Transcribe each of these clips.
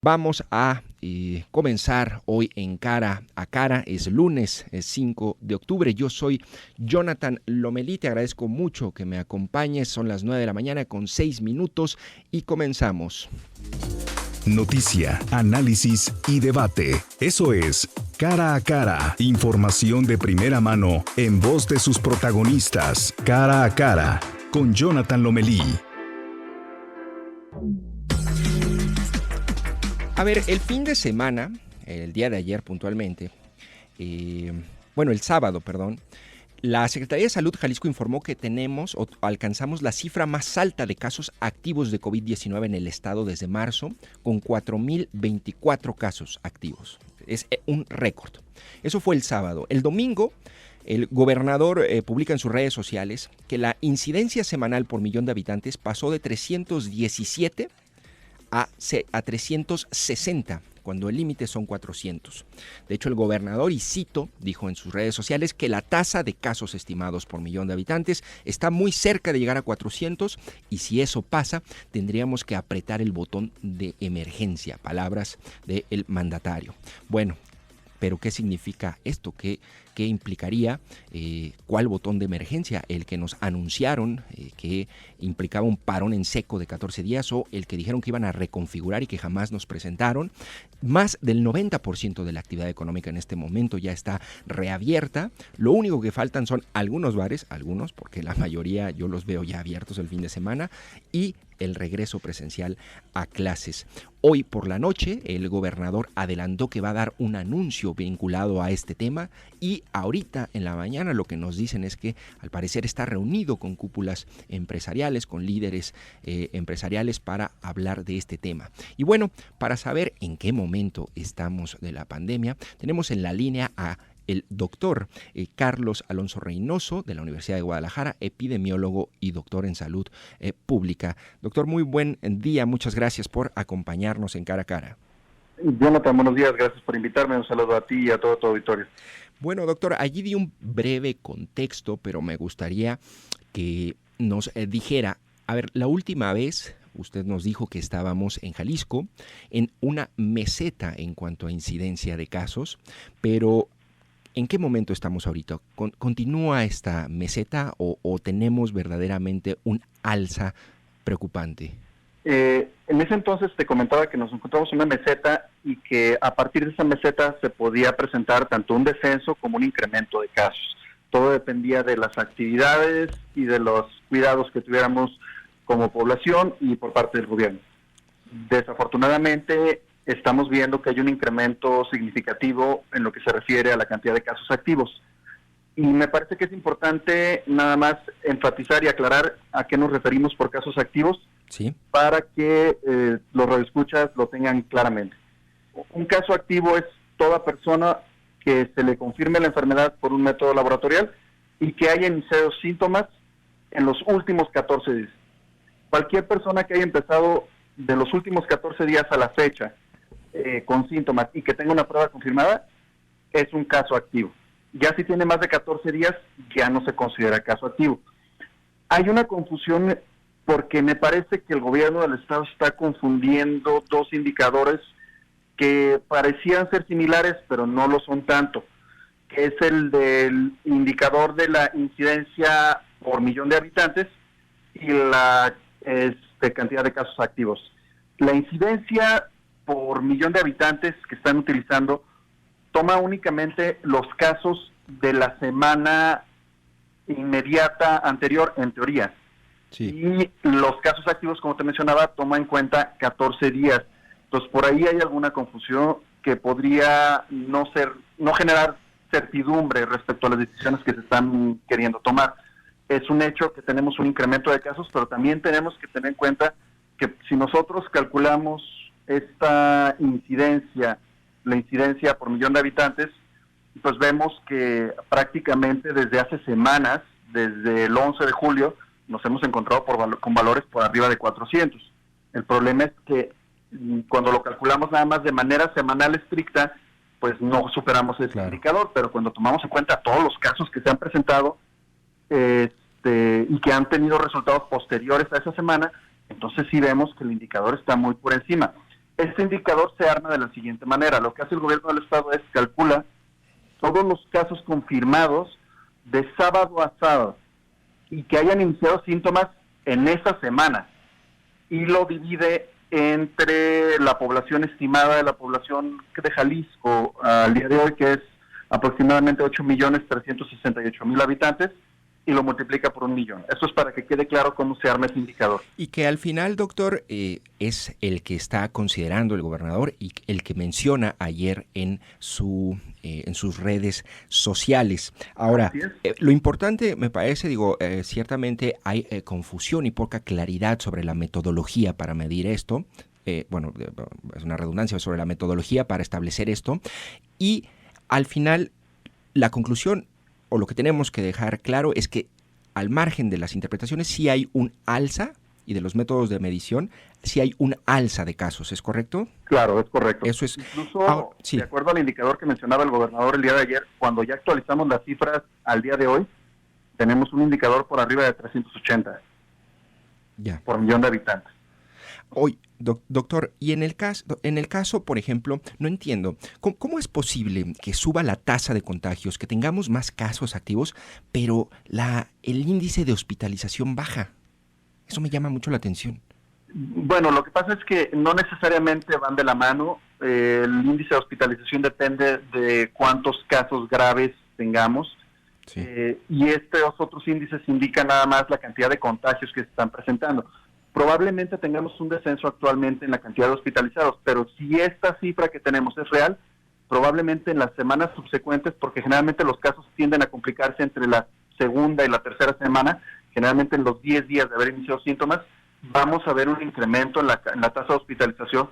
Vamos a comenzar hoy en Cara a Cara. Es lunes, es 5 de octubre. Yo soy Jonathan Lomelí. Te agradezco mucho que me acompañes. Son las 9 de la mañana con 6 minutos y comenzamos. Noticia, análisis y debate. Eso es Cara a Cara. Información de primera mano en voz de sus protagonistas. Cara a Cara con Jonathan Lomelí. A ver, el fin de semana, el día de ayer puntualmente, el sábado, perdón, la Secretaría de Salud Jalisco informó que tenemos o alcanzamos la cifra más alta de casos activos de COVID-19 en el estado desde marzo, con 4,024 casos activos. Es un récord. Eso fue el sábado. El domingo, el gobernador publica en sus redes sociales que la incidencia semanal por millón de habitantes pasó de 317 a 360, cuando el límite son 400. De hecho, el gobernador, y cito, dijo en sus redes sociales que la tasa de casos estimados por millón de habitantes está muy cerca de llegar a 400 y si eso pasa, tendríamos que apretar el botón de emergencia. Palabras del mandatario. Bueno, pero ¿qué significa esto? ¿Qué implicaría? ¿Cuál botón de emergencia? ¿El que nos anunciaron que implicaba un parón en seco de 14 días o el que dijeron que iban a reconfigurar y que jamás nos presentaron? Más del 90% de la actividad económica en este momento ya está reabierta. Lo único que faltan son algunos bares, porque la mayoría yo los veo ya abiertos el fin de semana, y el regreso presencial a clases. Hoy por la noche el gobernador adelantó que va a dar un anuncio vinculado a este tema y ahorita en la mañana lo que nos dicen es que al parecer está reunido con cúpulas empresariales, con líderes empresariales para hablar de este tema. Y bueno, para saber en qué momento estamos de la pandemia, tenemos en la línea a el doctor Carlos Alonso Reynoso de la Universidad de Guadalajara, epidemiólogo y doctor en salud pública. Doctor, muy buen día, muchas gracias por acompañarnos en Cara a Cara. Jonathan, buenos días, gracias por invitarme, un saludo a ti y a todo tu auditorio. Bueno, doctor, allí di un breve contexto, pero me gustaría que nos dijera, a ver, la última vez usted nos dijo que estábamos en Jalisco en una meseta en cuanto a incidencia de casos, pero ¿en qué momento estamos ahorita? ¿Continúa esta meseta o tenemos verdaderamente un alza preocupante? En ese entonces te comentaba que nos encontramos en una meseta y que a partir de esa meseta se podía presentar tanto un descenso como un incremento de casos. Todo dependía de las actividades y de los cuidados que tuviéramos como población y por parte del gobierno. Desafortunadamente, estamos viendo que hay un incremento significativo en lo que se refiere a la cantidad de casos activos. Y me parece que es importante nada más enfatizar y aclarar a qué nos referimos por casos activos, ¿sí?, para que los radioescuchas lo tengan claramente. Un caso activo es toda persona que se le confirme la enfermedad por un método laboratorial y que haya iniciado síntomas en los últimos 14 días. Cualquier persona que haya empezado de los últimos 14 días a la fecha con síntomas y que tenga una prueba confirmada, es un caso activo. Ya si tiene más de 14 días, ya no se considera caso activo. Hay una confusión porque me parece que el gobierno del estado está confundiendo dos indicadores que parecían ser similares, pero no lo son tanto, que es el del indicador de la incidencia por millón de habitantes y la cantidad de casos activos. La incidencia por millón de habitantes que están utilizando toma únicamente los casos de la semana inmediata anterior, en teoría. Sí. Y los casos activos, como te mencionaba, toma en cuenta 14 días. Entonces, por ahí hay alguna confusión que podría no generar certidumbre respecto a las decisiones que se están queriendo tomar. Es un hecho que tenemos un incremento de casos, pero también tenemos que tener en cuenta que si nosotros calculamos esta incidencia, la incidencia por millón de habitantes, pues vemos que prácticamente desde hace semanas, desde el 11 de julio, nos hemos encontrado con valores por arriba de 400. El problema es que cuando lo calculamos nada más de manera semanal estricta, pues no superamos ese indicador, pero cuando tomamos en cuenta todos los casos que se han presentado y que han tenido resultados posteriores a esa semana, entonces sí vemos que el indicador está muy por encima. Este indicador se arma de la siguiente manera. Lo que hace el gobierno del estado es calcula todos los casos confirmados de sábado a sábado y que hayan iniciado síntomas en esa semana, y lo divide entre la población estimada de la población de Jalisco al día de hoy, que es aproximadamente 8.368.000 habitantes, y lo multiplica por 1.000.000. Eso es para que quede claro cómo se arma ese indicador. Y que al final, doctor, es el que está considerando el gobernador y el que menciona ayer en sus redes sociales. Ahora, lo importante me parece, ciertamente hay confusión y poca claridad sobre la metodología para medir esto. Es una redundancia sobre la metodología para establecer esto. Y al final, la conclusión, o lo que tenemos que dejar claro, es que al margen de las interpretaciones sí hay un alza, y de los métodos de medición sí hay un alza de casos, ¿es correcto? Claro, es correcto. Eso es. Incluso, sí, de acuerdo al indicador que mencionaba el gobernador el día de ayer, cuando ya actualizamos las cifras al día de hoy, tenemos un indicador por arriba de 380 por millón de habitantes. Hoy, doctor, y en el caso, por ejemplo, no entiendo, ¿cómo es posible que suba la tasa de contagios, que tengamos más casos activos, pero el índice de hospitalización baja? Eso me llama mucho la atención. Bueno, lo que pasa es que no necesariamente van de la mano. El índice de hospitalización depende de cuántos casos graves tengamos. Sí. Y estos otros índices indican nada más la cantidad de contagios que se están presentando. Probablemente tengamos un descenso actualmente en la cantidad de hospitalizados, pero si esta cifra que tenemos es real, probablemente en las semanas subsecuentes, porque generalmente los casos tienden a complicarse entre la segunda y la tercera semana, generalmente en los 10 días de haber iniciado síntomas, vamos a ver un incremento en la tasa de hospitalización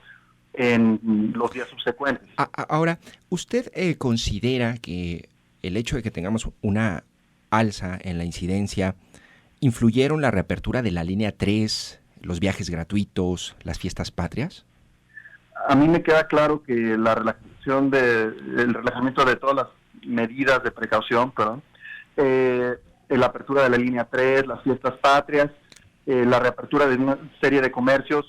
en los días subsecuentes. Ahora, ¿usted considera que el hecho de que tengamos una alza en la incidencia influyeron la reapertura de la línea 3, los viajes gratuitos, las fiestas patrias? A mí me queda claro que el relajamiento de todas las medidas de precaución, la apertura de la línea 3, las fiestas patrias, la reapertura de una serie de comercios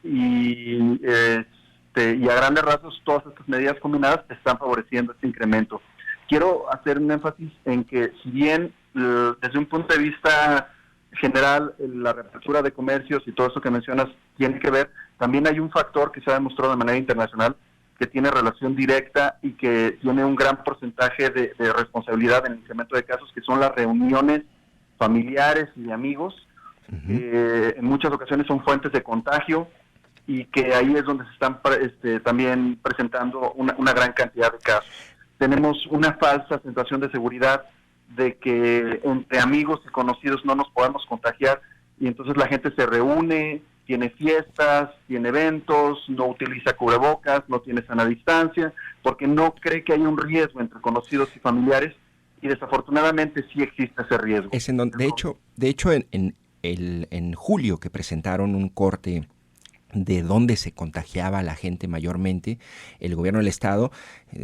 y a grandes rasgos todas estas medidas combinadas están favoreciendo este incremento. Quiero hacer un énfasis en que si bien desde un punto de vista general la reapertura de comercios y todo eso que mencionas tiene que ver, también hay un factor que se ha demostrado de manera internacional que tiene relación directa y que tiene un gran porcentaje de responsabilidad en el incremento de casos, que son las reuniones familiares y de amigos. En muchas ocasiones son fuentes de contagio y que ahí es donde se están también presentando una gran cantidad de casos. Tenemos una falsa sensación de seguridad de que entre amigos y conocidos no nos podemos contagiar, y entonces la gente se reúne, tiene fiestas, tiene eventos, no utiliza cubrebocas, no tiene sana distancia, porque no cree que hay un riesgo entre conocidos y familiares, y desafortunadamente sí existe ese riesgo. Es en donde, de hecho en julio, que presentaron un corte de dónde se contagiaba la gente mayormente, el gobierno del estado,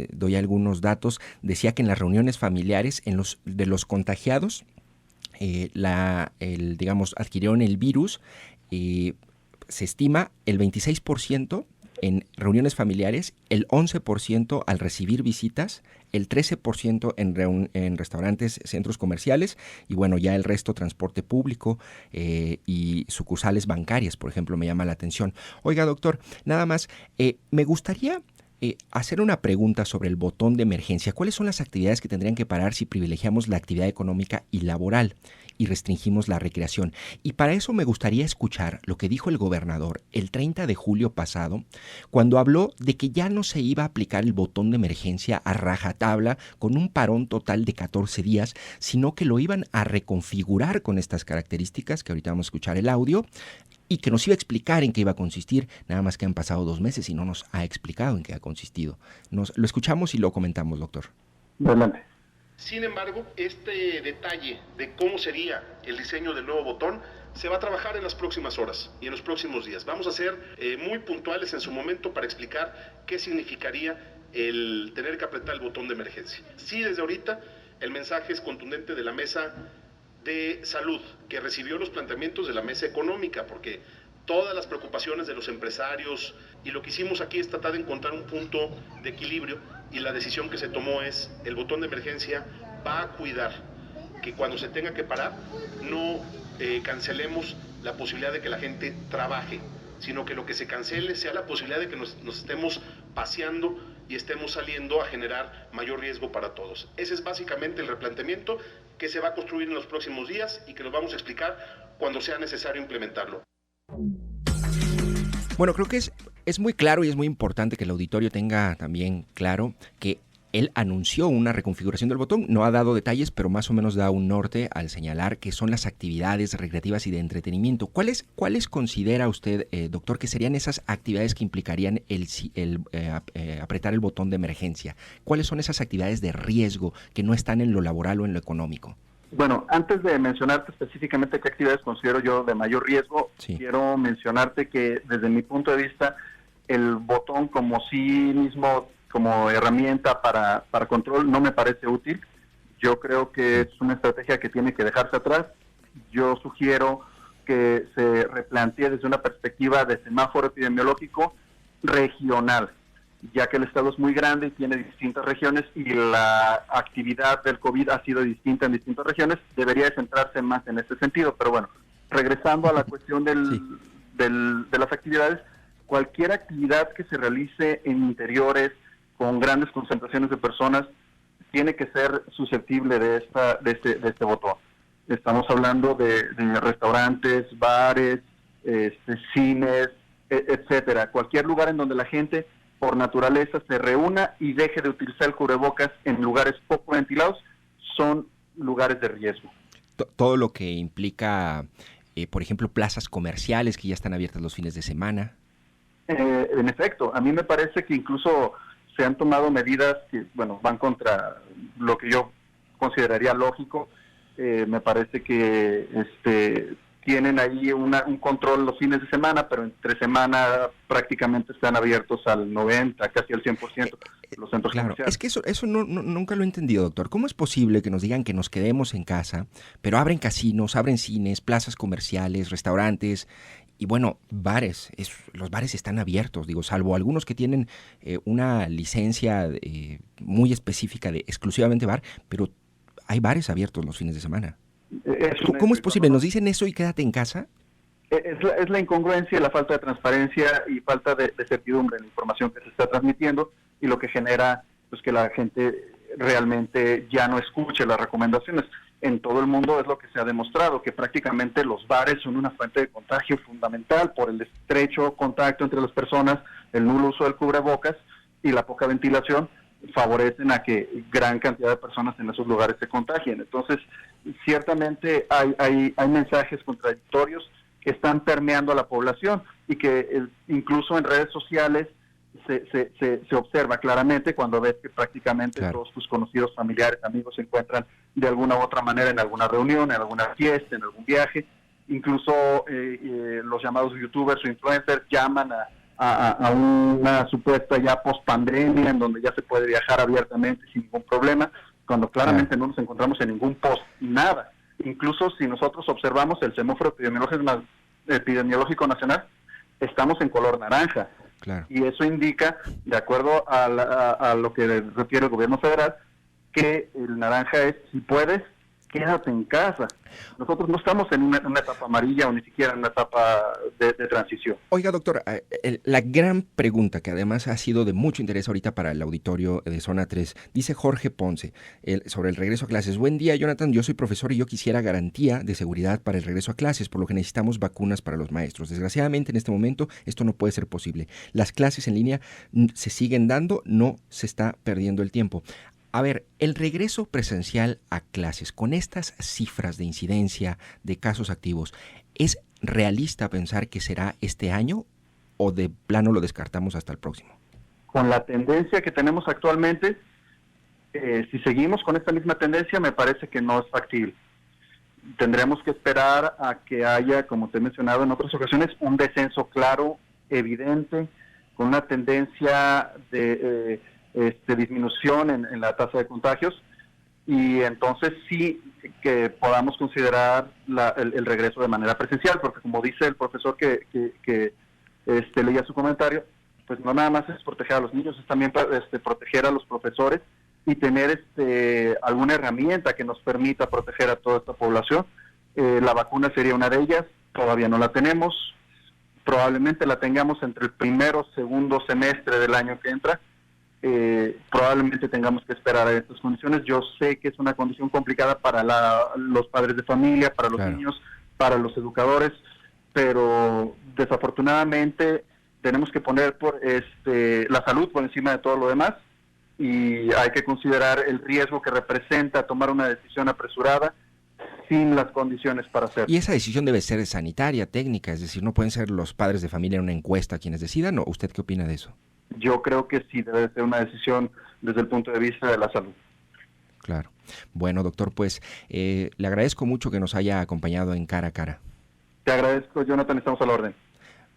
doy algunos datos, decía que en las reuniones familiares, de los contagiados, adquirieron el virus, se estima el 26% en reuniones familiares, el 11% al recibir visitas, el 13% en restaurantes, centros comerciales, y bueno, ya el resto transporte público y sucursales bancarias, por ejemplo, me llama la atención. Oiga, doctor, nada más, me gustaría hacer una pregunta sobre el botón de emergencia. ¿Cuáles son las actividades que tendrían que parar si privilegiamos la actividad económica y laboral y restringimos la recreación? Y para eso me gustaría escuchar lo que dijo el gobernador el 30 de julio pasado, cuando habló de que ya no se iba a aplicar el botón de emergencia a rajatabla con un parón total de 14 días, sino que lo iban a reconfigurar con estas características, que ahorita vamos a escuchar el audio, y que nos iba a explicar en qué iba a consistir. Nada más que han pasado 2 meses y no nos ha explicado en qué ha consistido. Lo escuchamos y lo comentamos, doctor. Adelante. Sin embargo, este detalle de cómo sería el diseño del nuevo botón se va a trabajar en las próximas horas y en los próximos días. Vamos a ser muy puntuales en su momento para explicar qué significaría el tener que apretar el botón de emergencia. Sí, desde ahorita el mensaje es contundente de la mesa de salud, que recibió los planteamientos de la mesa económica, porque todas las preocupaciones de los empresarios, y lo que hicimos aquí es tratar de encontrar un punto de equilibrio, y la decisión que se tomó es: el botón de emergencia va a cuidar que cuando se tenga que parar no cancelemos la posibilidad de que la gente trabaje, sino que lo que se cancele sea la posibilidad de que nos estemos paseando y estemos saliendo a generar mayor riesgo para todos. Ese es básicamente el replanteamiento que se va a construir en los próximos días y que nos vamos a explicar cuando sea necesario implementarlo. Bueno, creo que es muy claro y es muy importante que el auditorio tenga también claro que él anunció una reconfiguración del botón, no ha dado detalles, pero más o menos da un norte al señalar que son las actividades recreativas y de entretenimiento. ¿Cuáles considera usted, doctor, que serían esas actividades que implicarían apretar el botón de emergencia? ¿Cuáles son esas actividades de riesgo que no están en lo laboral o en lo económico? Bueno, antes de mencionarte específicamente qué actividades considero yo de mayor riesgo, sí, quiero mencionarte que desde mi punto de vista el botón como sí mismo, como herramienta para control, no me parece útil. Yo creo que es una estrategia que tiene que dejarse atrás. Yo sugiero que se replantee desde una perspectiva de semáforo epidemiológico regional, ya que el estado es muy grande y tiene distintas regiones y la actividad del COVID ha sido distinta en distintas regiones. Debería de centrarse más en ese sentido. Pero bueno, regresando a la cuestión de las actividades, cualquier actividad que se realice en interiores con grandes concentraciones de personas tiene que ser susceptible de este botón. Estamos hablando de restaurantes, bares, cines, etcétera. Cualquier lugar en donde la gente por naturaleza se reúna y deje de utilizar el cubrebocas en lugares poco ventilados son lugares de riesgo. Todo lo que implica, por ejemplo, plazas comerciales que ya están abiertas los fines de semana. En efecto, a mí me parece que incluso se han tomado medidas que, bueno, van contra lo que yo consideraría lógico. Me parece que tienen ahí un control los fines de semana, pero entre semana prácticamente están abiertos al 90, casi al 100% los centros comerciales. Es que eso nunca lo he entendido, doctor. ¿Cómo es posible que nos digan que nos quedemos en casa, pero abren casinos, abren cines, plazas comerciales, restaurantes y, bueno, bares? Los bares están abiertos, digo, salvo algunos que tienen una licencia muy específica de exclusivamente bar, pero hay bares abiertos los fines de semana. ¿Cómo es posible? ¿Nos dicen eso y quédate en casa? Es la incongruencia, la falta de transparencia y falta de certidumbre en la información que se está transmitiendo, y lo que genera pues que la gente realmente ya no escuche las recomendaciones. En todo el mundo es lo que se ha demostrado, que prácticamente los bares son una fuente de contagio fundamental por el estrecho contacto entre las personas, el nulo uso del cubrebocas y la poca ventilación favorecen a que gran cantidad de personas en esos lugares se contagien. Entonces, ciertamente hay mensajes contradictorios que están permeando a la población y que incluso en redes sociales se observa claramente cuando ves que prácticamente todos tus conocidos, familiares, amigos se encuentran de alguna u otra manera en alguna reunión, en alguna fiesta, en algún viaje. Incluso los llamados youtubers o influencers llaman a una supuesta ya post-pandemia en donde ya se puede viajar abiertamente sin ningún problema, cuando claramente no nos encontramos en ningún nada. Incluso si nosotros observamos el semáforo epidemiológico nacional, estamos en color naranja. Claro. Y eso indica, de acuerdo a lo que refiere el gobierno federal, que el naranja es, si puedes, quédate en casa. Nosotros no estamos en una etapa amarilla o ni siquiera en una etapa de transición. Oiga, doctor, la gran pregunta que además ha sido de mucho interés ahorita para el auditorio de Zona 3, dice Jorge Ponce sobre el regreso a clases. Buen día, Jonathan, yo soy profesor y yo quisiera garantía de seguridad para el regreso a clases, por lo que necesitamos vacunas para los maestros. Desgraciadamente, en este momento, esto no puede ser posible. Las clases en línea se siguen dando, no se está perdiendo el tiempo. A ver, el regreso presencial a clases, con estas cifras de incidencia de casos activos, ¿es realista pensar que será este año o de plano lo descartamos hasta el próximo? Con la tendencia que tenemos actualmente, si seguimos con esta misma tendencia, me parece que no es factible. Tendremos que esperar a que haya, como te he mencionado en otras ocasiones, un descenso claro, evidente, con una tendencia de disminución en la tasa de contagios, y entonces sí que podamos considerar el regreso de manera presencial, porque como dice el profesor que leía su comentario, pues no nada más es proteger a los niños, es también proteger a los profesores y tener alguna herramienta que nos permita proteger a toda esta población. La vacuna sería una de ellas, todavía no la tenemos, probablemente la tengamos entre el primero o segundo semestre del año que entra. Probablemente tengamos que esperar a estas condiciones. Yo sé que es una condición complicada para los padres de familia, para los niños, para los educadores, pero desafortunadamente tenemos que poner la salud por encima de todo lo demás, y hay que considerar el riesgo que representa tomar una decisión apresurada sin las condiciones para hacerlo. Y esa decisión debe ser sanitaria, técnica, es decir, no pueden ser los padres de familia en una encuesta quienes decidan, ¿o usted qué opina de eso? Yo creo que sí debe ser una decisión desde el punto de vista de la salud. Claro. Bueno, doctor, pues le agradezco mucho que nos haya acompañado en Cara a Cara. Te agradezco, Jonathan, estamos a la orden.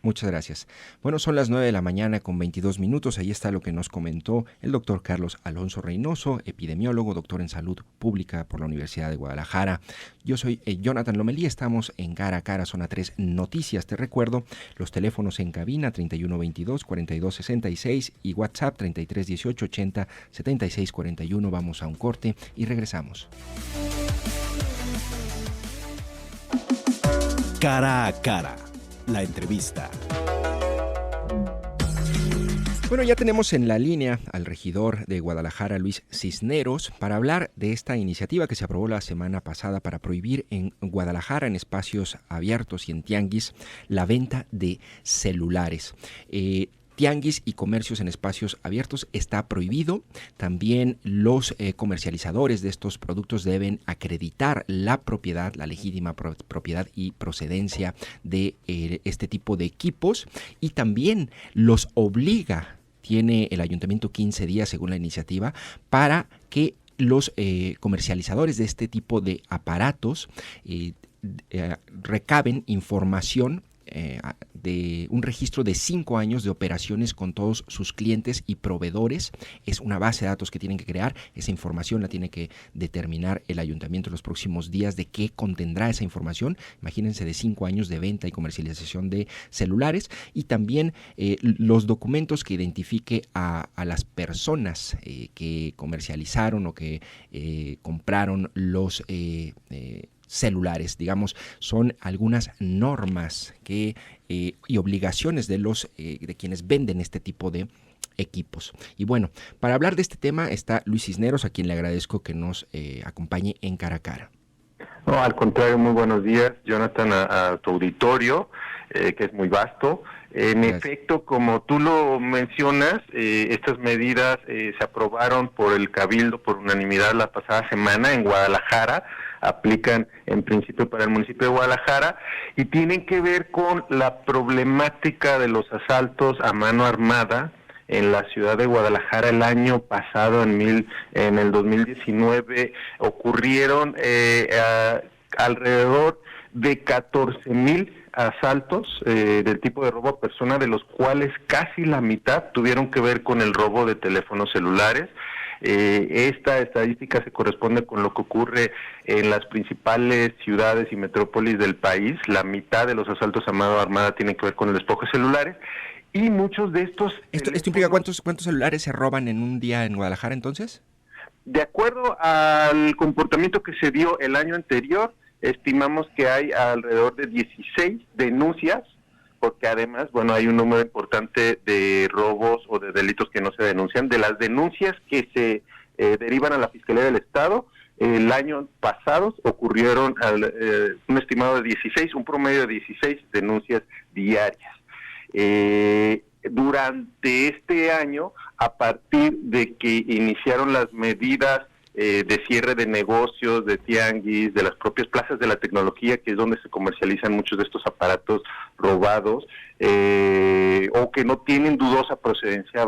Muchas gracias. Bueno, son las 9 de la mañana con 22 minutos. Ahí está lo que nos comentó el doctor Carlos Alonso Reynoso, epidemiólogo, doctor en salud pública por la Universidad de Guadalajara. Yo soy Jonathan Lomelí, estamos en Cara a Cara, Zona 3 Noticias. Te recuerdo los teléfonos en cabina 3122-4266 y WhatsApp 3318-80-7641. Vamos a un corte y regresamos. Cara a Cara. La entrevista. Bueno, ya tenemos en la línea al regidor de Guadalajara, Luis Cisneros, para hablar de esta iniciativa que se aprobó la semana pasada para prohibir en Guadalajara, en espacios abiertos y en tianguis, la venta de celulares. Tianguis y comercios en espacios abiertos está prohibido. También los comercializadores de estos productos deben acreditar la propiedad, la legítima propiedad y procedencia de este tipo de equipos, y también los obliga, tiene el ayuntamiento 15 días según la iniciativa, para que los comercializadores de este tipo de aparatos recaben información de un registro de 5 años de operaciones con todos sus clientes y proveedores. Es una base de datos que tienen que crear. Esa información la tiene que determinar el ayuntamiento en los próximos días de qué contendrá esa información. Imagínense, de 5 años de venta y comercialización de celulares, y también los documentos que identifique a las personas que comercializaron o que compraron los celulares. Digamos, son algunas normas y obligaciones de quienes venden este tipo de equipos. Y bueno, para hablar de este tema está Luis Cisneros, a quien le agradezco que nos acompañe en Cara a Cara. No, al contrario, muy buenos días, Jonathan, a tu auditorio, que es muy vasto. En efecto, como tú lo mencionas, estas medidas se aprobaron por el Cabildo por unanimidad la pasada semana en Guadalajara. Aplican en principio para el municipio de Guadalajara y tienen que ver con la problemática de los asaltos a mano armada en la ciudad de Guadalajara. El año pasado, en el 2019, ocurrieron alrededor de 14,000 asaltos del tipo de robo a persona, de los cuales casi la mitad tuvieron que ver con el robo de teléfonos celulares. Esta estadística se corresponde con lo que ocurre en las principales ciudades y metrópolis del país. La mitad de los asaltos a mano armada tienen que ver con el despojo de celulares, y muchos de estos... ¿Esto implica cuántos celulares se roban en un día en Guadalajara entonces? De acuerdo al comportamiento que se dio el año anterior, estimamos que hay alrededor de 16 denuncias, porque además, bueno, hay un número importante de robos o de delitos que no se denuncian. De las denuncias que se derivan a la Fiscalía del Estado, el año pasado ocurrieron un estimado de 16, un promedio de 16 denuncias diarias. Durante este año, a partir de que iniciaron las medidas de cierre de negocios, de tianguis, de las propias plazas de la tecnología, que es donde se comercializan muchos de estos aparatos robados, o que no tienen dudosa procedencia,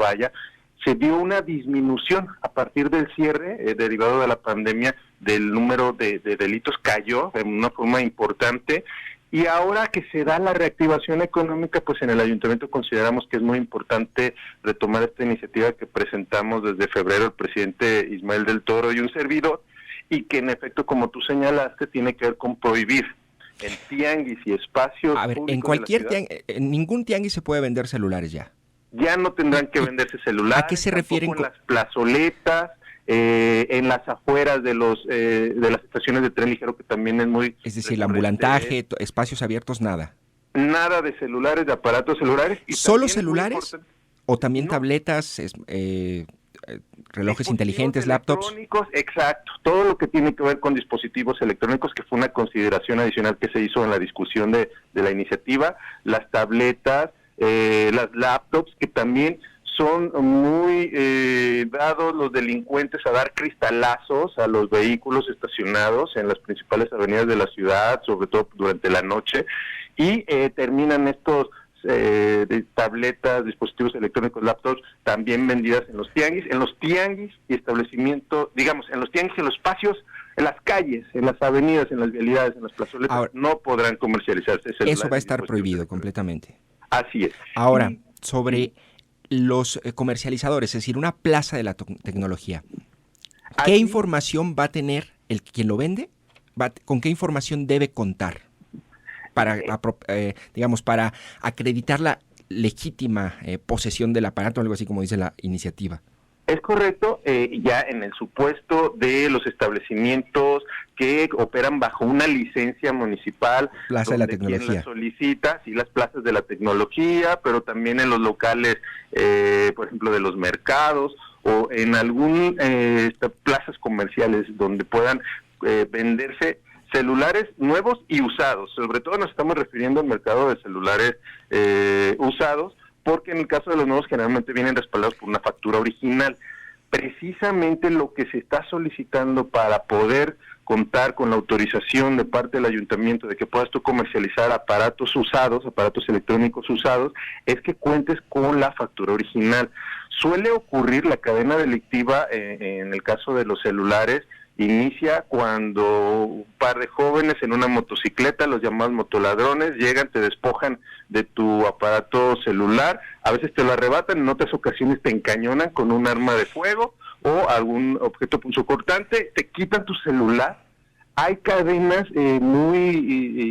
se dio una disminución a partir del cierre derivado de la pandemia. Del número de delitos cayó de una forma importante. Y ahora que se da la reactivación económica, pues en el ayuntamiento consideramos que es muy importante retomar esta iniciativa que presentamos desde febrero el presidente Ismael del Toro y un servidor, y que en efecto, como tú señalaste, tiene que ver con prohibir en tianguis y espacios A ver, públicos en cualquier de la ciudad. en ningún tianguis se puede vender celulares ya. Ya no tendrán que venderse celulares. ¿A qué se refieren en las plazoletas, en las afueras de de las estaciones de tren ligero, que también es muy... Es decir, el ambulantaje, espacios abiertos, nada. Nada de celulares, de aparatos celulares. Y ¿Solo celulares? ¿O también No. tabletas, relojes inteligentes, laptops? Exacto, todo lo que tiene que ver con dispositivos electrónicos, que fue una consideración adicional que se hizo en la discusión de la iniciativa, las tabletas, las laptops, que también son muy dados los delincuentes a dar cristalazos a los vehículos estacionados en las principales avenidas de la ciudad, sobre todo durante la noche, y terminan estos de tabletas, dispositivos electrónicos, laptops, también vendidas en los tianguis y establecimientos, digamos, en los tianguis, en los espacios, en las calles, en las avenidas, en las vialidades, en las plazoletas. Ahora, no podrán comercializarse celulares. Eso va a estar prohibido completamente. Así es. Ahora, sobre los comercializadores, es decir, una plaza de la tecnología, ¿qué información va a tener quien lo vende? ¿Con qué información debe contar? Para, digamos, para acreditar la legítima posesión del aparato, algo así como dice la iniciativa. Es correcto, ya en el supuesto de los establecimientos que operan bajo una licencia municipal. Plaza de la tecnología. Quien la solicita, sí, las plazas de la tecnología, pero también en los locales, por ejemplo, de los mercados o en algún plazas comerciales donde puedan venderse celulares nuevos y usados. Sobre todo nos estamos refiriendo al mercado de celulares usados, porque en el caso de los nuevos generalmente vienen respaldados por una factura original. Precisamente lo que se está solicitando para poder contar con la autorización de parte del ayuntamiento de que puedas tú comercializar aparatos usados, aparatos electrónicos usados, es que cuentes con la factura original. Suele ocurrir la cadena delictiva en el caso de los celulares. Inicia cuando un par de jóvenes en una motocicleta, los llamados motoladrones, llegan, te despojan de tu aparato celular, a veces te lo arrebatan, en otras ocasiones te encañonan con un arma de fuego o algún objeto punzocortante, te quitan tu celular. Hay cadenas muy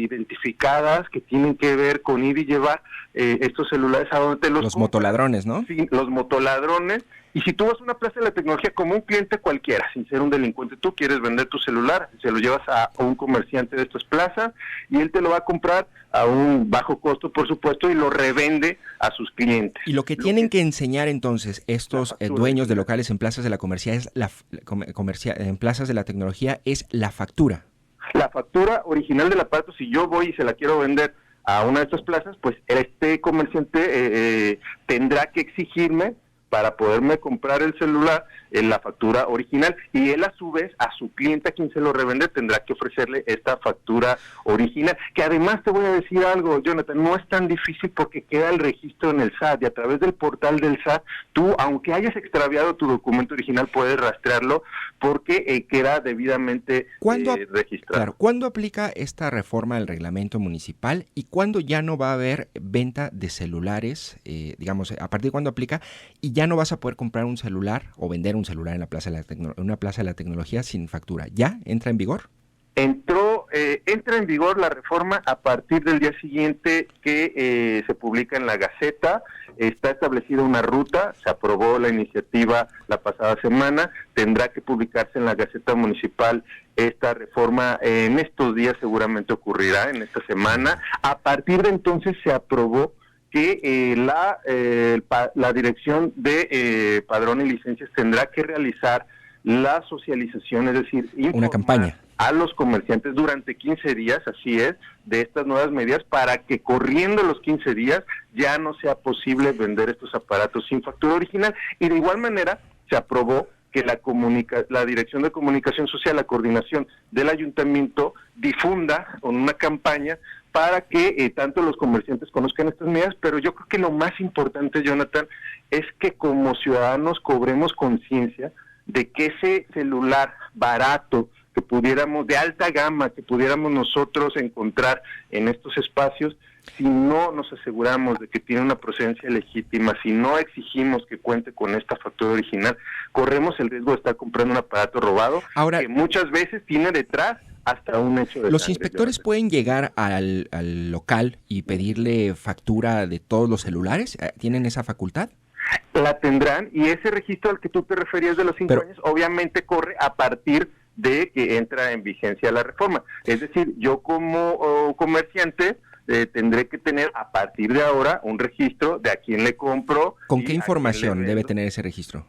identificadas que tienen que ver con ir y llevar estos celulares a donde te los motoladrones, ¿no? Sí, los motoladrones. Y si tú vas a una plaza de la tecnología como un cliente cualquiera, sin ser un delincuente, tú quieres vender tu celular, se lo llevas a un comerciante de estas plazas y él te lo va a comprar a un bajo costo, por supuesto, y lo revende a sus clientes. Y lo que tienen que enseñar entonces estos dueños de locales en plazas de la en plazas de la tecnología es la factura. La factura original del aparato. Si yo voy y se la quiero vender a una de estas plazas, pues este comerciante tendrá que exigirme, para poderme comprar el celular, en la factura original, y él a su vez, a su cliente, a quien se lo revende, tendrá que ofrecerle esta factura original, que además te voy a decir algo, Jonathan, no es tan difícil porque queda el registro en el SAT, y a través del portal del SAT, tú, aunque hayas extraviado tu documento original, puedes rastrearlo, porque queda debidamente registrado. Claro, ¿cuándo aplica esta reforma del reglamento municipal y cuándo ya no va a haber venta de celulares, digamos, a partir de cuándo aplica, y ya no vas a poder comprar un celular o vender un celular en una plaza de la tecnología sin factura? ¿Ya entra en vigor? Entra en vigor la reforma a partir del día siguiente que se publica en la Gaceta. Está establecida una ruta, se aprobó la iniciativa la pasada semana, tendrá que publicarse en la Gaceta Municipal esta reforma en estos días, seguramente ocurrirá en esta semana. A partir de entonces se aprobó que la Dirección de Padrón y Licencias tendrá que realizar la socialización, es decir, una campaña a los comerciantes durante 15 días, así es, de estas nuevas medidas, para que corriendo los 15 días ya no sea posible vender estos aparatos sin factura original. Y de igual manera se aprobó que la Dirección de Comunicación Social, la coordinación del ayuntamiento, difunda con una campaña para que tanto los comerciantes conozcan estas medidas, pero yo creo que lo más importante, Jonathan, es que como ciudadanos cobremos conciencia de que ese celular barato que pudiéramos, de alta gama, que pudiéramos nosotros encontrar en estos espacios, si no nos aseguramos de que tiene una procedencia legítima, si no exigimos que cuente con esta factura original, corremos el riesgo de estar comprando un aparato robado, Ahora, que muchas veces tiene detrás hasta un hecho de ¿los sangre. inspectores pueden llegar al local y pedirle factura de todos los celulares? ¿Tienen esa facultad? La tendrán, y ese registro al que tú te referías de los 5 años, obviamente corre a partir de que entra en vigencia la reforma. Es decir, yo como comerciante tendré que tener a partir de ahora un registro de a quién le compro. ¿Con qué información debe tener ese registro?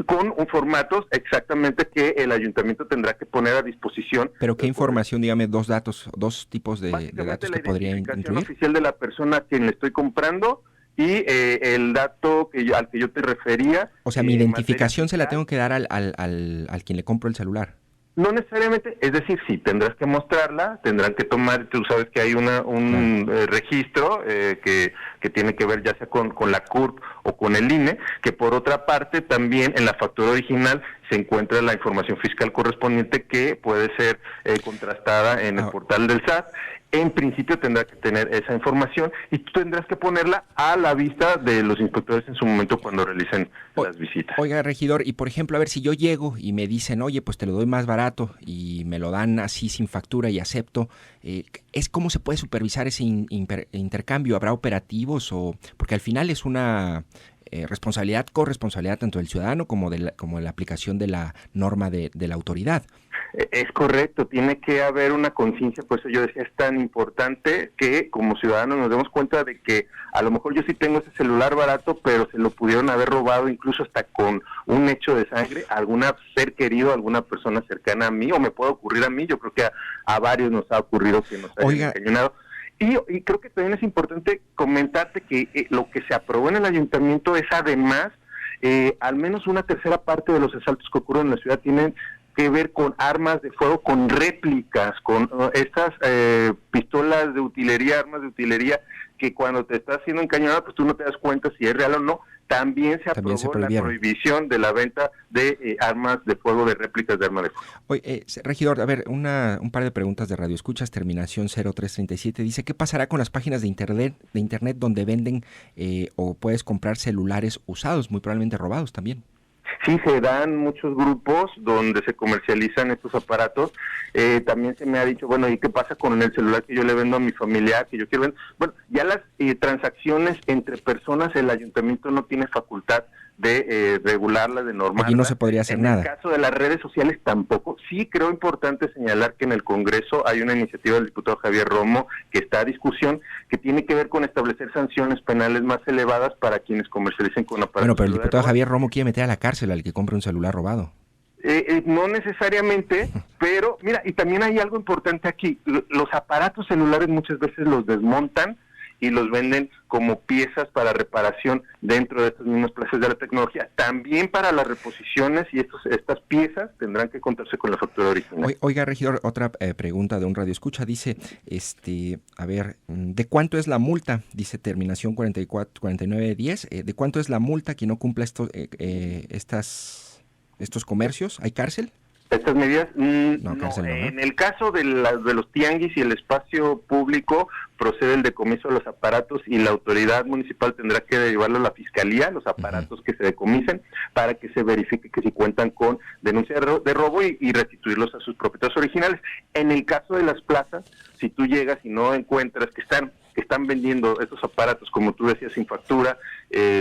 Con un formato exactamente que el ayuntamiento tendrá que poner a disposición. ¿Pero qué información? Dígame dos tipos de datos que podría incluir. La oficial de la persona a quien le estoy comprando y el dato al que yo te refería. O sea, mi identificación se la tengo que dar al quien le compro el celular. No necesariamente, es decir, sí, tendrás que mostrarla, tendrán que tomar, tú sabes que hay un registro que tiene que ver ya sea con la CURP o con el INE, que por otra parte también en la factura original se encuentra la información fiscal correspondiente que puede ser contrastada en el portal del SAT. En principio tendrá que tener esa información y tú tendrás que ponerla a la vista de los inspectores en su momento cuando realicen las visitas. Oiga, regidor, y por ejemplo, a ver, si yo llego y me dicen, oye, pues te lo doy más barato y me lo dan así sin factura y acepto, ¿cómo se puede supervisar ese intercambio? ¿Habrá operativos? Porque al final es una corresponsabilidad tanto del ciudadano como de la aplicación de la norma de la autoridad. Es correcto, tiene que haber una conciencia, por eso yo decía, es tan importante que como ciudadanos nos demos cuenta de que a lo mejor yo sí tengo ese celular barato, pero se lo pudieron haber robado incluso hasta con un hecho de sangre, a algún ser querido, a alguna persona cercana a mí, o me puede ocurrir a mí, yo creo que a varios nos ha ocurrido que nos hayan encañonado. Y creo que también es importante comentarte que lo que se aprobó en el ayuntamiento es además, al menos una tercera parte de los asaltos que ocurren en la ciudad tienen que ver con armas de fuego, con réplicas, con estas pistolas de utilería, armas de utilería, que cuando te estás siendo encañonado, pues tú no te das cuenta si es real o no. También se aprobó la prohibición de la venta de armas de fuego, de réplicas de armas de fuego. Oye, regidor, a ver, un par de preguntas de Radio Escuchas, terminación 0337, dice, ¿qué pasará con las páginas de internet donde venden o puedes comprar celulares usados, muy probablemente robados también? Sí, se dan muchos grupos donde se comercializan estos aparatos. También se me ha dicho, bueno, ¿y qué pasa con el celular que yo le vendo a mi familiar, que yo quiero vender? Bueno, ya las transacciones entre personas, el ayuntamiento no tiene facultad de regularlas, de normarlas. Aquí no se podría hacer nada. En el caso de las redes sociales tampoco. Sí creo importante señalar que en el Congreso hay una iniciativa del diputado Javier Romo que está a discusión, que tiene que ver con establecer sanciones penales más elevadas para quienes comercialicen con aparatos. Bueno, pero el diputado Javier Romo quiere meter a la cárcel al que compre un celular robado. No necesariamente, pero mira, y también hay algo importante aquí. Los aparatos celulares muchas veces los desmontan y los venden como piezas para reparación dentro de estas mismas plazas de la tecnología. También para las reposiciones y estas piezas tendrán que contarse con la factura original. Oiga, regidor, otra pregunta de un radioescucha. Dice, a ver, ¿de cuánto es la multa? Dice terminación 4910. ¿De cuánto es la multa quien no cumpla estos comercios? ¿Hay cárcel? Estas medidas, no, cárcel no, ¿no? En el caso de los tianguis y el espacio público, procede el decomiso de los aparatos y la autoridad municipal tendrá que derivarlo a la fiscalía, los aparatos que se decomisen, para que se verifique que si cuentan con denuncia de robo y restituirlos a sus propietarios originales. En el caso de las plazas, si tú llegas y no encuentras que están vendiendo estos aparatos, como tú decías, sin factura,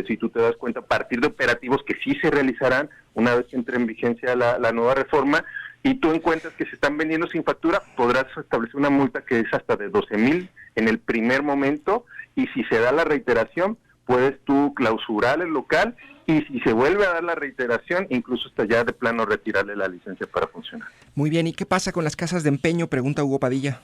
si tú te das cuenta, a partir de operativos que sí se realizarán una vez que entre en vigencia la nueva reforma, y tú encuentras que se están vendiendo sin factura, podrás establecer una multa que es hasta de 12,000 en el primer momento, y si se da la reiteración, puedes tú clausurar el local, y si se vuelve a dar la reiteración, incluso hasta ya de plano retirarle la licencia para funcionar. Muy bien, ¿y qué pasa con las casas de empeño? Pregunta Hugo Padilla.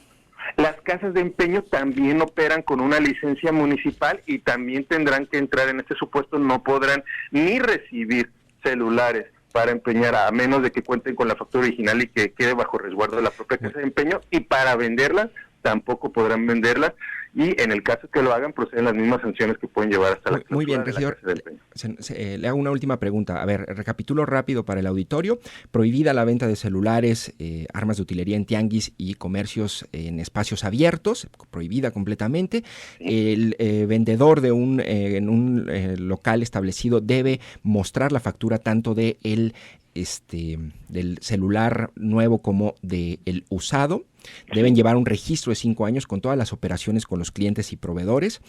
Las casas de empeño también operan con una licencia municipal y también tendrán que entrar en este supuesto, no podrán ni recibir celulares para empeñar a menos de que cuenten con la factura original y que quede bajo resguardo de la propia casa de empeño, y para venderlas tampoco podrán venderlas, y en el caso que lo hagan proceden las mismas sanciones que pueden llevar hasta la Muy bien, clausura de la regidor. cárcel del Peñón. Le hago una última pregunta. A ver, recapitulo rápido para el auditorio. Prohibida la venta de celulares, armas de utilería en tianguis y comercios en espacios abiertos, prohibida completamente. El vendedor de en un local establecido debe mostrar la factura tanto de del celular nuevo como del usado. Deben llevar un registro de 5 años con todas las operaciones con los clientes y proveedores.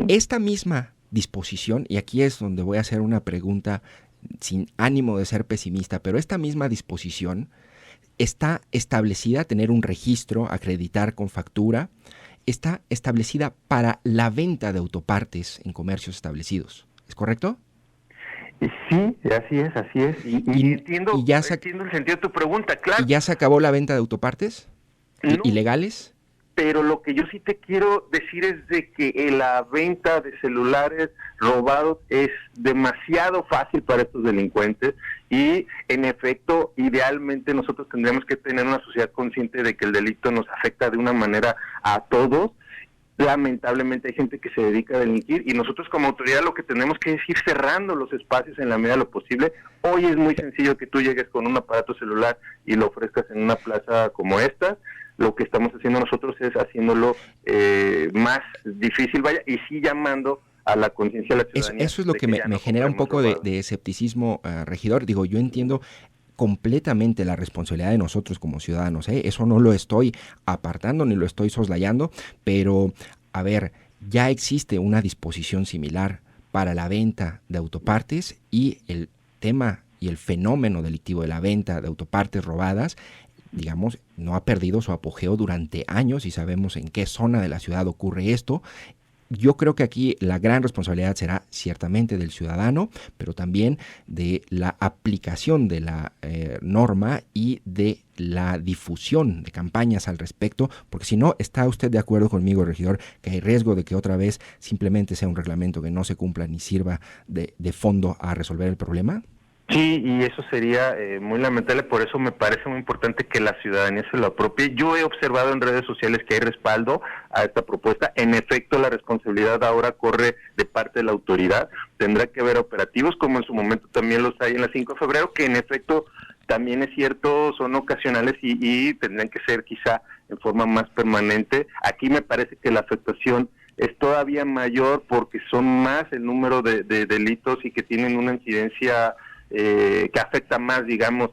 Esta misma disposición, y aquí es donde voy a hacer una pregunta sin ánimo de ser pesimista, pero esta misma disposición está establecida, tener un registro, acreditar con factura, está establecida para la venta de autopartes en comercios establecidos. ¿Es correcto? Sí, así es. Y entiendo el sentido de tu pregunta, claro. ¿Y ya se acabó la venta de autopartes? No, ¿Ilegales? Pero lo que yo sí te quiero decir es de que la venta de celulares robados es demasiado fácil para estos delincuentes y, en efecto, idealmente nosotros tendríamos que tener una sociedad consciente de que el delito nos afecta de una manera a todos. Lamentablemente hay gente que se dedica a delinquir y nosotros como autoridad lo que tenemos que es ir cerrando los espacios en la medida de lo posible. Hoy es muy sencillo que tú llegues con un aparato celular y lo ofrezcas en una plaza como esta. Lo que estamos haciendo nosotros es haciéndolo más difícil, y sí llamando a la conciencia de la ciudadanía. Eso es lo que me genera un poco de escepticismo, regidor. Digo, yo entiendo completamente la responsabilidad de nosotros como ciudadanos, ¿eh? Eso no lo estoy apartando ni lo estoy soslayando, pero, a ver, ya existe una disposición similar para la venta de autopartes y el tema y el fenómeno delictivo de la venta de autopartes robadas, digamos, no ha perdido su apogeo durante años y sabemos en qué zona de la ciudad ocurre esto. Yo creo que aquí la gran responsabilidad será ciertamente del ciudadano, pero también de la aplicación de la norma y de la difusión de campañas al respecto, porque si no, ¿está usted de acuerdo conmigo, regidor, que hay riesgo de que otra vez simplemente sea un reglamento que no se cumpla ni sirva de fondo a resolver el problema? Sí, y eso sería muy lamentable, por eso me parece muy importante que la ciudadanía se lo apropie. Yo he observado en redes sociales que hay respaldo a esta propuesta. En efecto, la responsabilidad ahora corre de parte de la autoridad. Tendrá que haber operativos, como en su momento también los hay en la 5 de febrero, que en efecto también es cierto, son ocasionales y tendrán que ser quizá en forma más permanente. Aquí me parece que la afectación es todavía mayor porque son más el número de delitos y que tienen una incidencia que afecta más, digamos,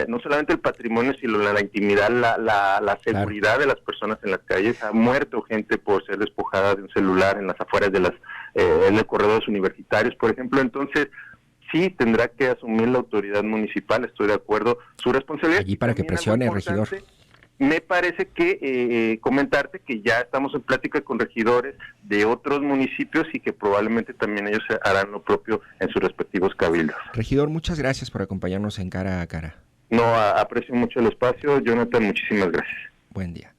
no solamente el patrimonio, sino la intimidad, la seguridad de las personas en las calles. Ha muerto gente por ser despojada de un celular en las afueras de en los corredores universitarios, por ejemplo. Entonces, sí tendrá que asumir la autoridad municipal, estoy de acuerdo, su responsabilidad. Allí para que presione, regidor. Me parece que comentarte que ya estamos en plática con regidores de otros municipios y que probablemente también ellos harán lo propio en sus respectivos cabildos. Regidor, muchas gracias por acompañarnos en Cara a Cara. No, aprecio mucho el espacio. Jonathan, muchísimas gracias. Buen día.